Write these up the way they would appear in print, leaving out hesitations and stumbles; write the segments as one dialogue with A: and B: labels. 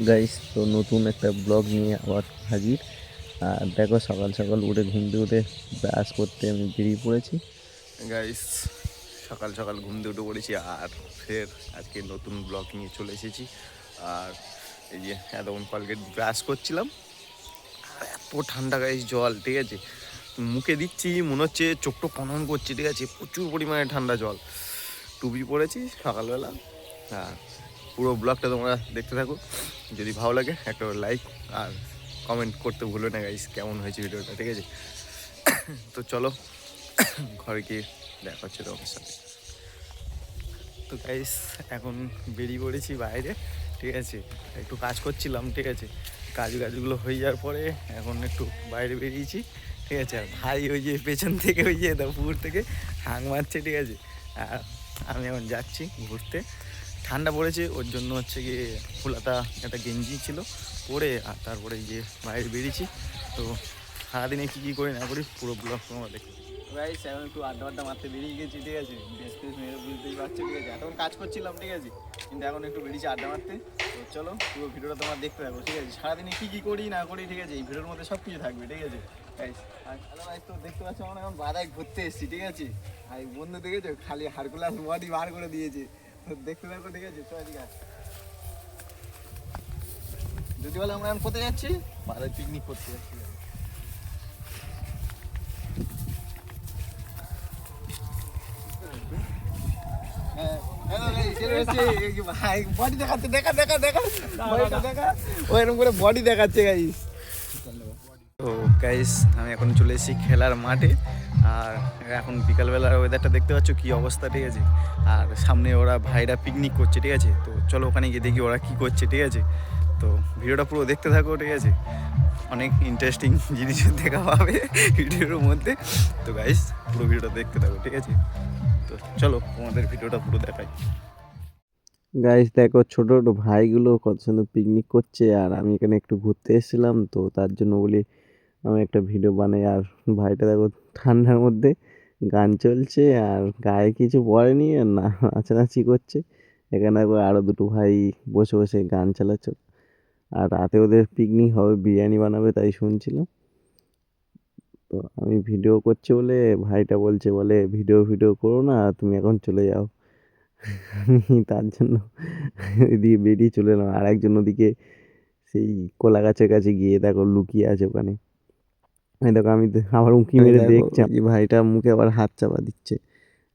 A: Guys, তো নতুন একটা ব্লগ নিয়ে আবার হাজির। আর দেখো, সকাল সকাল উঠে ঘুম থেকে উঠে ব্রাশ করতে আমি বেরিয়ে পড়েছি।
B: গাইস, সকাল সকাল ঘুম থেকে উঠে পড়েছি আর ফের আজকে নতুন ব্লগ নিয়ে চলে এসেছি। আর এই যে এতক্ষণ কলগেট ব্রাশ করছিলাম, আর এত ঠান্ডা গাইস জল, ঠিক আছে, মুখে দিচ্ছি মনে হচ্ছে চোখটা কনন করছে, ঠিক আছে, প্রচুর পরিমাণে ঠান্ডা জল। টুপি পরেছি সকালবেলা। আর পুরো ব্লগটা তোমরা দেখতে থাকো, যদি ভালো লাগে একটা লাইক আর কমেন্ট করতে ভুলো না গাইস, কেমন হয়েছে ভিডিওটা, ঠিক আছে। তো চলো ঘরে গিয়ে দেখা হচ্ছে তোমার সাথে। তো গাইস, এখন বেরিয়ে পড়েছি বাইরে, ঠিক আছে, একটু কাজ করছিলাম, ঠিক আছে, কাজগুলো হয়ে যাওয়ার পরে এখন একটু বাইরে বেরিয়েছি, ঠিক আছে। আর ভাই ওই যে পেছন থেকে ওই যে পুকুর থেকে হাঁক মারছে, ঠিক আছে। আর আমি এখন যাচ্ছি ঘুরতে। ঠান্ডা পড়েছে, ওর জন্য হচ্ছে গিয়ে ফুলাতা একটা গেঞ্জি ছিল পরে, আর তারপরে এই যে বাইরে বেরিয়েছি। তো সারাদিনে কী করি না করি পুরো ব্লগ তোমরা দেখো। গাইস, এখন একটু আড্ডা মারতে বেরিয়ে গেছি, ঠিক আছে, বেশ মেরে বুঝতেই পারছো, ঠিক আছে। এতক্ষণ কাজ করছিলাম, ঠিক আছে, কিন্তু এখন একটু বেরিয়েছি আড্ডা মারতে। তো চলো পুরো ভিডিওটা তোমার দেখতে থাকো, ঠিক আছে। সারাদিনে কী করি না করি, ঠিক আছে, এই ভিডিওর মধ্যে সব কিছু থাকবে, ঠিক আছে গাইস। আর হ্যালো গাইস, তো দেখতে পাচ্ছ আমরা এখন বাদায় ঘুরতে এসেছি, ঠিক আছে। আর বন্ধু দেখেছো খালি হারকুলাস বডি বার করে দিয়েছে। তো দেখতে থাকো, ঠিক আছে। চল এদিকে যদি বলে আমরা এখন কোথায় যাচ্ছি, বাদায় পিকনিক করতে যাচ্ছি। বডি দেখাচ্ছে, দেখা দেখা দেখা দেখা ওইরকম করে বডি দেখাচ্ছে গাইস। তো গাইস, আমি এখন চলে এসেছি খেলার মাঠে। আর এখন বিকালবেলার ওয়েদারটা দেখতে পাচ্ছ কী অবস্থা, ঠিক আছে। আর সামনে ওরা ভাইরা পিকনিক করছে, ঠিক আছে। তো চলো ওখানে গিয়ে দেখি ওরা কী করছে, ঠিক আছে। তো ভিডিওটা পুরো দেখতে থাকো, ঠিক আছে, অনেক ইন্টারেস্টিং জিনিস দেখা পাবে ভিডিওর মধ্যে। তো গাইস, পুরো ভিডিওটা দেখতে থাকো, ঠিক আছে। তো চলো তোমাদের ভিডিওটা পুরো দেখাই।
A: গাইস দেখো, ছোট ছোট ভাইগুলো কত সুন্দর পিকনিক করছে, আর আমি এখানে একটু ঘুরতে এসেছিলাম, তো তার জন্য বলি আমি একটা ভিডিও বানাই। আর ভাইটা দেখো, ঠান্ডার মধ্যে গান চলছে আর গায়ে কিছু পরেনি, আর নাচানাচি করছে। এখানে দেখো আরো দুটো ভাই বসে বসে গান চালাচ্ছে। আর রাতে ওদের পিকনিক হবে, বিরিয়ানি বানাবে, তাই শুনছিলাম। তো আমি ভিডিও করছি বলে ভাইটা বলে ভিডিও ভিডিও করো না, তুমি এখন চলে যাও। আমি তার জন্য ওইদিকে বেরিয়ে চলে এলাম। আর একজন ওদিকে সেই কলা গাছের কাছে গিয়ে দেখো লুকিয়ে আছে ওখানে। এই দেখো, আমি আবার উঁকি মেরে দেখছি, যে ভাইটা মুখে আবার হাত চাপা দিচ্ছে।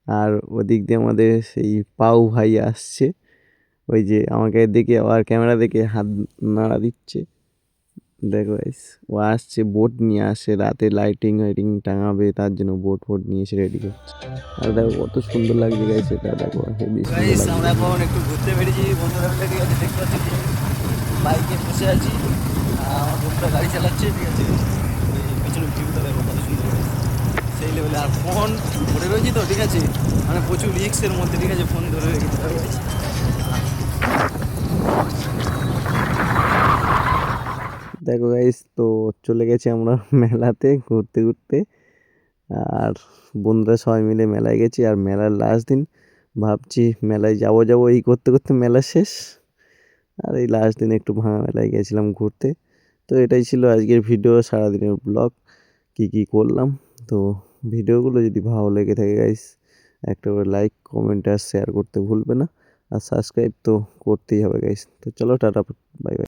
A: আর ওদিক দিয়ে আমাদের সেই পাউ ভাই আসছে, ওই যে আমাকে দেখে আবার ক্যামেরা দেখে হাত নাড়া দিচ্ছে। দেখো গাইস, ও আসছে বোট নিয়ে আসে, রাতে লাইটিং ফাইটিং টাঙাবে, তার জন্য বোট ফোট নিয়ে এসে রেডি করছে। আর দেখো কত সুন্দর লাগছে গাইস, এটা দেখো হেবি সুন্দর লাগছে।
B: আমরা এখন একটু ঘুরতে বেরিয়েছি বন্ধুরা মিলে, ঠিক আছে। দেখতে পাচ্ছি বাইকে বসে আছি, আমার বন্ধুরা গাড়ি চালাচ্ছে, ঠিক আছে। পেছনে ভিউটা দেখো কত সুন্দর, সেই লেভেলে। আর ফোন ধরে রয়েছি তো, ঠিক আছে, মানে প্রচুর রিক্সের মধ্যে, ঠিক আছে, ফোন ধরে রেখেছি।
A: দেখো গাইস, তো চলে গেছি আমরা মেলাতে ঘুরতে ঘুরতে। আর বন্ধুরা সবাই মিলে মেলায় গেছি, আর মেলার লাস্ট দিন ভাবছি মেলায় যাবো যাবো এই করতে করতে মেলা শেষ। আর এই লাস্ট দিন একটু ভাঙা মেলায় গেছিলাম ঘুরতে। তো এটাই ছিল আজকের ভিডিও, সারাদিনের ব্লগ, কি করলাম। তো ভিডিওগুলো যদি ভালো লেগে থাকে গাইস, একটা করে লাইক কমেন্ট আর শেয়ার করতে ভুলবে না। আর সাবস্ক্রাইব তো করতেই হবে গাইস। তো চলো টাটা, বাই বাই।